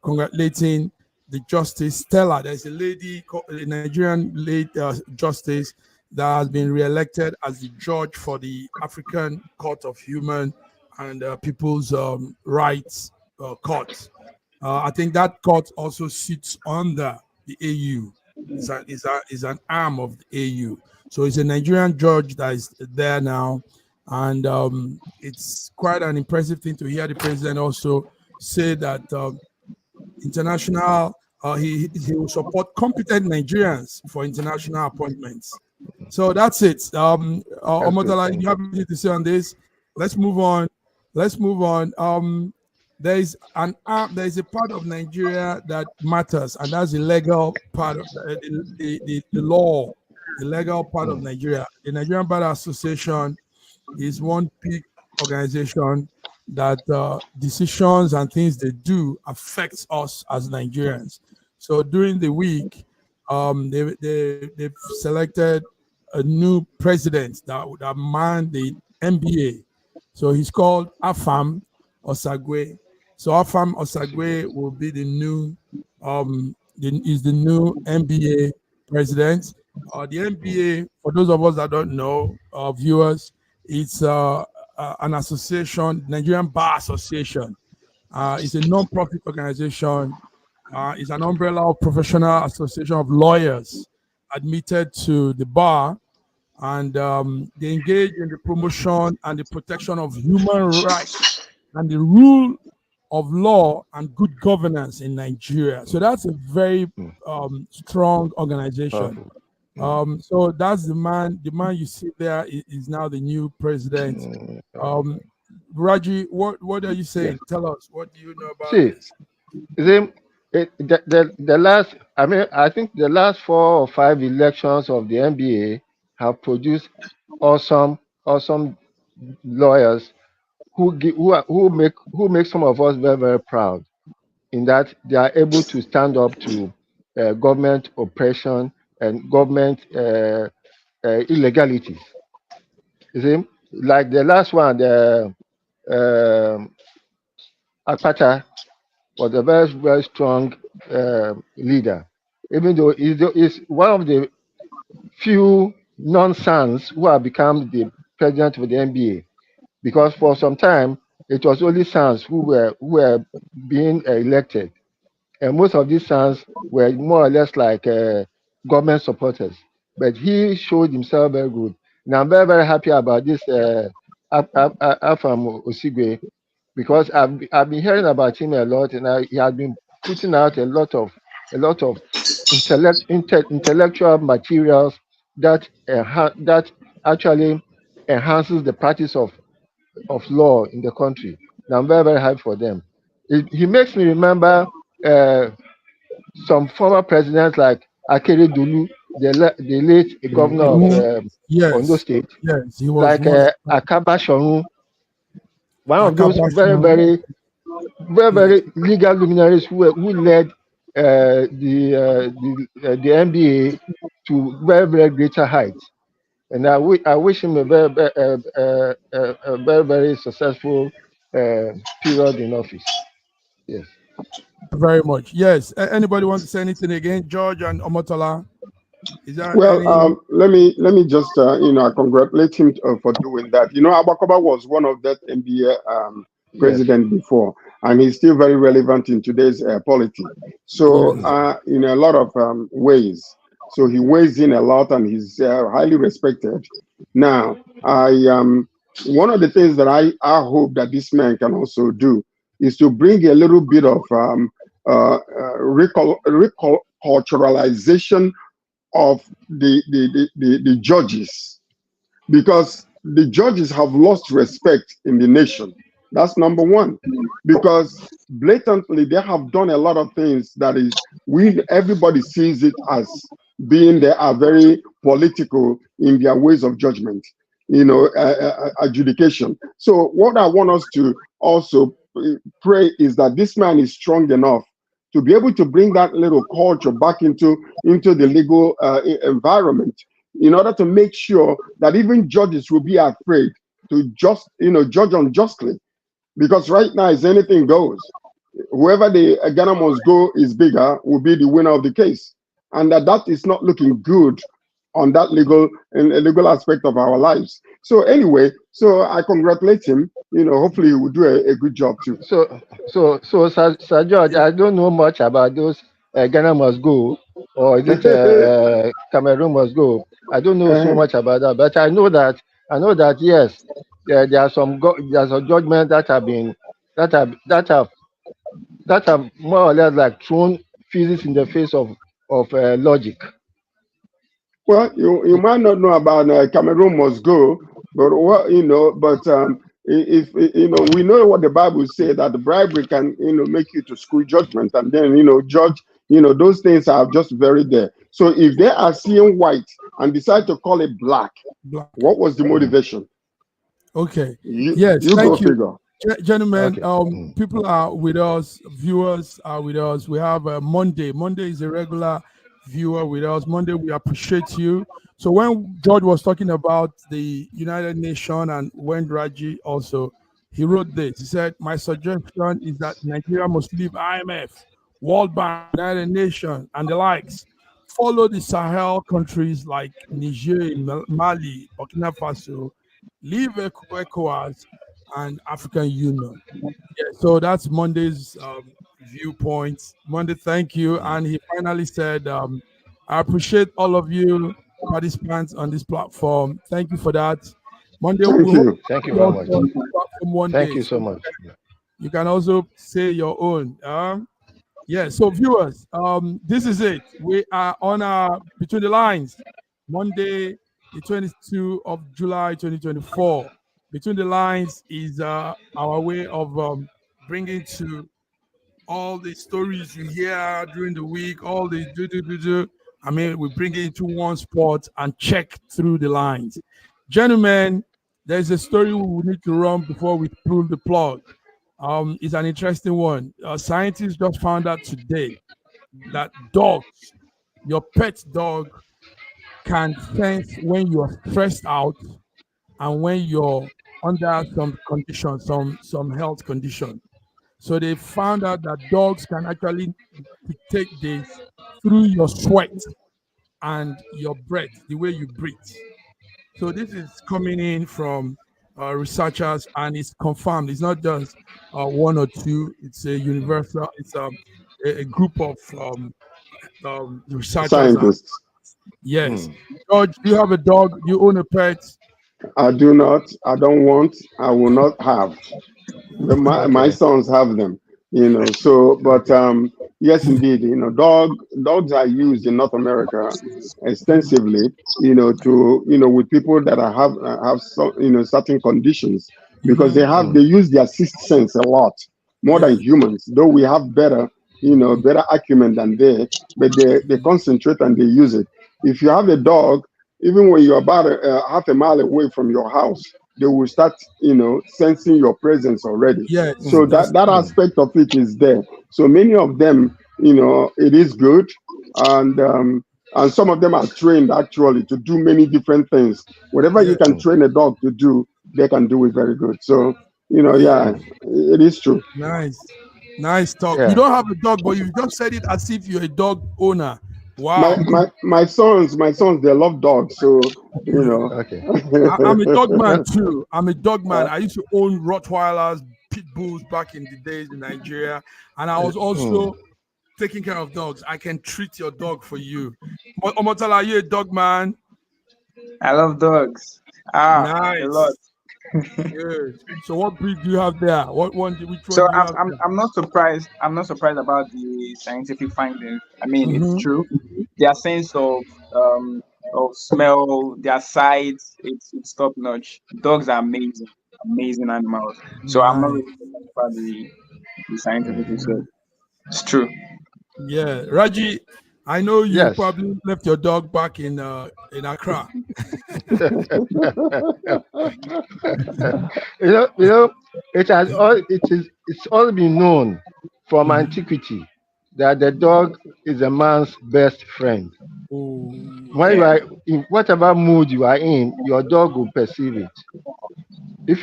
congratulating the Justice Stella. There's a lady, a Nigerian lady justice that has been re-elected as the judge for the African Court of Human and People's Rights Court. I think that court also sits under the AU. It's an arm of the AU. So it's a Nigerian judge that is there now. And it's quite an impressive thing to hear the president also say that he will support competent Nigerians for international appointments. So that's it. Omotala, you have anything to say on this? Let's move on. There is a part of Nigeria that matters, and that's the legal part of the law, the legal part of Nigeria. The Nigerian Bar Association is one big organization that decisions and things they do affects us as Nigerians. So during the week, they've selected a new president that would man the MBA. So he's called Afam Osagwe. So Afam Osagwe will be the new is the new MBA president. The MBA, for those of us that don't know, viewers, it's an association, Nigerian Bar Association. It's a non-profit organization. It's an umbrella of professional association of lawyers admitted to the bar, and they engage in the promotion and the protection of human rights and the rule of law and good governance in Nigeria. So that's a very strong organization. So that's the man you see there is now the new president. Raji, what are you saying? Yes. Tell us, what do you know about this? The last, I think the last 4 or 5 elections of the NBA have produced awesome lawyers who make some of us very, very proud, in that they are able to stand up to government oppression and government illegalities. You see, like the last one, Akpata was a very, very strong leader, even though he's one of the few non-sons who have become the president of the NBA, because for some time it was only sons who were being elected, and most of these sons were more or less like government supporters. But he showed himself very good, and I'm very, very happy about this Afam Osigwe, because I've been hearing about him a lot, and he has been putting out a lot of intellectual materials that actually enhances the practice of law in the country. And I'm very, very happy for them. He makes me remember some former presidents like Akere Dulu, the late governor of Ondo State. Yes, he was like Akaba Shonu, one of those very, very legal luminaries who led the NBA to very, very greater heights. And I wish him a very, very successful period in office. Yes. Very much. Yes. Anybody want to say anything again? George and Omotola? Well, let me just congratulate him for doing that. Abakoba was one of that NBA president before, and he's still very relevant in today's politics. So in a lot of ways, so he weighs in a lot, and he's highly respected. Now, one of the things that I hope that this man can also do is to bring a little bit of reculturalization of the judges, because the judges have lost respect in the nation. That's number one, because blatantly they have done a lot of things that is everybody sees it as being they are very political in their ways of judgment, adjudication. So what I want us to also pray is that this man is strong enough to be able to bring that little culture back into the legal environment, in order to make sure that even judges will be afraid to judge unjustly, because right now, as anything goes, whoever the Ghana must go is bigger will be the winner of the case, and that is not looking good on that legal aspect of our lives. So anyway, so I congratulate him. Hopefully he will do a good job too. So Sir George, I don't know much about those Ghana must go, or is it Cameroon must go. I don't know so much about that, but I know that yes, there are some judgments that have more or less like thrown physics in the face of logic. Well, you might not know about Cameroon must go, but if we know what the Bible says, that the bribery can make you to screw judgment, and then judge, those things are just very there. So if they are seeing white and decide to call it black, what was the motivation? Okay. Yes, thank you. Gentlemen, okay. People are with us, viewers are with us. We have Monday. Monday is a regular viewer with us. Monday, we appreciate you So when George was talking about the United Nations and when Raji also, he wrote this. He said, "My suggestion is that Nigeria must leave IMF, World Bank, United Nations, and the likes. Follow the Sahel countries like Niger, Mali, Burkina Faso, leave ECOWAS and African Union." Yeah, so that's Monday's viewpoint. Monday, thank you. And he finally said, "I appreciate all of you participants on this platform. Thank you for that." Monday, Thank we hope you. Thank you you very also much. on the platform one Thank day. you so much. You can also say your own. Yeah, so viewers, this is it. We are on Between the Lines, Monday, the 22nd of July, 2024. Between the Lines is our way of bringing to all the stories you hear during the week, all the do. I mean, we bring it into one spot and check through the lines. Gentlemen, there's a story we will need to run before we pull the plug. It's an interesting one. Scientists just found out today that dogs, your pet dog, can sense when you're stressed out and when you're under some condition, some health condition. So they found out that dogs can actually detect this through your sweat and your breath, the way you breathe. So this is coming in from researchers, and it's confirmed. It's not just one or two. It's a universal. It's a group of researchers. Scientists. Yes. George, do you have a dog? Do you own a pet? I do not. I don't want. I will not have. My Okay. sons have them, so but yes, indeed, dogs are used in North America extensively, to with people that have some, certain conditions, because they use their sixth sense a lot more than Yeah. humans, though we have better acumen than they, but they concentrate and they use it. If you have a dog, even when you're about half a mile away from your house, they will start, sensing your presence already. Yes. So that aspect of it is there. So many of them, it is good, and some of them are trained actually to do many different things. Whatever Yeah. you can train a dog to do, they can do it very good. So, yeah, it is true. Nice. Nice talk. You Yeah. don't have a dog, but you just said it as if you're a dog owner. My Wow. my my sons, they love dogs, so Okay. I'm a dog man too. I'm a dog man. I used to own Rottweilers, pit bulls back in the days in Nigeria, and I was also taking care of dogs. I can treat your dog for you. Omotala, are you a dog man? I love dogs. A lot. Nice. Good. So what breed do you have there? Which one So do you have there? I'm not surprised. I'm not surprised about the scientific findings. I mean, it's Mm-hmm. true. Their sense of smell, their sight, it's top notch. Dogs are amazing, amazing animals. So I'm not Nice. really surprised about the scientific research. It's true. Yeah. Raji, I know you Yes. probably left your dog back in Accra. It's all been known from antiquity that the dog is a man's best friend. Oh, When you Yeah. are in whatever mood you are in, your dog will perceive it. If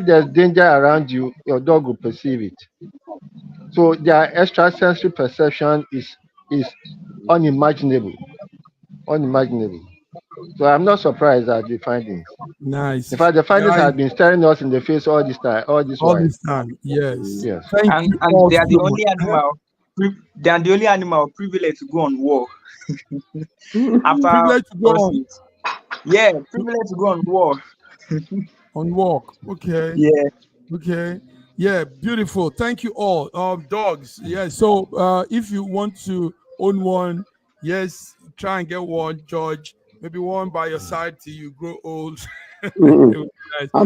there's danger around you, your dog will perceive it. So their extrasensory perception is unimaginable, unimaginable. So I'm not surprised at the findings. In nice. fact, the findings Guys, have been staring us in the face all this time, all this all while. this time. Yes. Yes. Thank And you all they are the so much. only animal. They are the only animal privileged to go on war after Privilege to go on, horses. Yeah, privileged to go on war. on walk. Okay. Yeah. Okay. Yeah, beautiful. Thank you all. Dogs. Yeah. So if you want to own one, yes, try and get one, George. Maybe one by your side till you grow old. It would be nice. I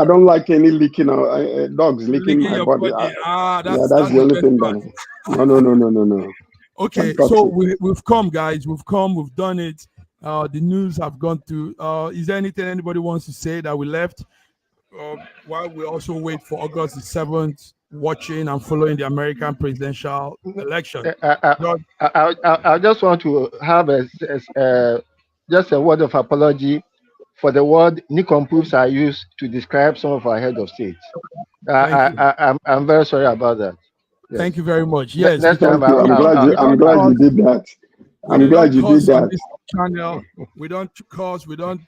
don't like any licking, dogs licking Licking my your body. body. Yeah, That's that's the the only best thing part. that. No, no, no, no, no, no. Okay, Don't touch so it. we've come, guys. We've come. We've done it. The news have gone through. Is there anything anybody wants to say that we left? While we also wait for August the 7th watching and following the American presidential election. I just want to have just a word of apology for the word nincompoops I used to describe some of our head of states. I'm very sorry about that. Yes. Thank you very much. Yes, next time I'm glad you did that. I'm glad you did that. This channel, we don't curse, we don't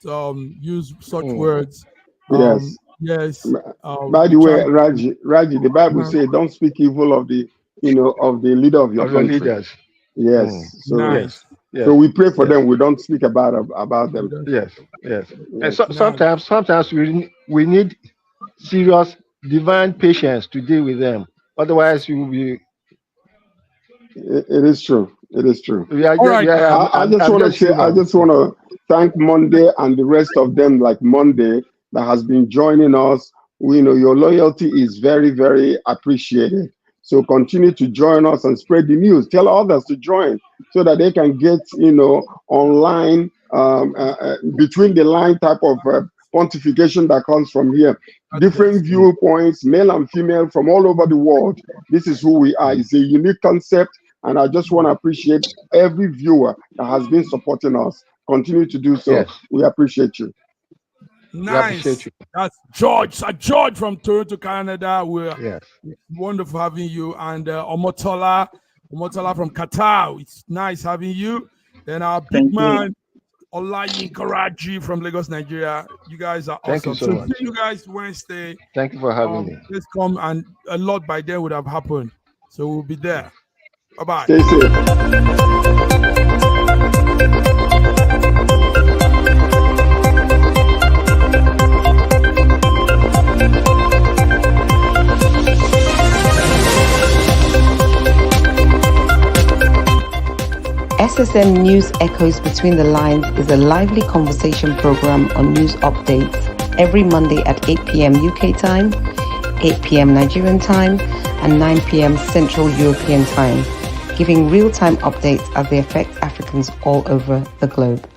use such words. Yes. Yes. By the way, Raji, the Bible says, "Don't speak evil of the, of the leader of your country." Leaders. Yes. So, nice. Yes. So we pray for them. We don't speak about them. Yes. And sometimes we need serious divine patience to deal with them. Otherwise, you will be. It is true. It is true. I just want to thank Monday and the rest of them, like Monday, that has been joining us. Your loyalty is very, very appreciated. So continue to join us and spread the news. Tell others to join so that they can get, online, between the line type of pontification that comes from here. Different viewpoints, male and female, from all over the world. This is who we are. It's a unique concept. And I just want to appreciate every viewer that has been supporting us. Continue to do so. Yes. We appreciate you. Nice. That's George. George from Toronto, Canada. We're wonderful having you. And Omotola from Qatar. It's nice having you. Then our big man, Olayin Karaji from Lagos, Nigeria. You guys are awesome. Thank you so much. See you guys Wednesday. Thank you for having me. Please come, and a lot by then would have happened. So we'll be there. Bye-bye. Stay safe. SSM News Echoes Between the Lines is a lively conversation program on news updates every Monday at 8 p.m. UK time, 8 p.m. Nigerian time, and 9 p.m. Central European time, giving real-time updates as they affect Africans all over the globe.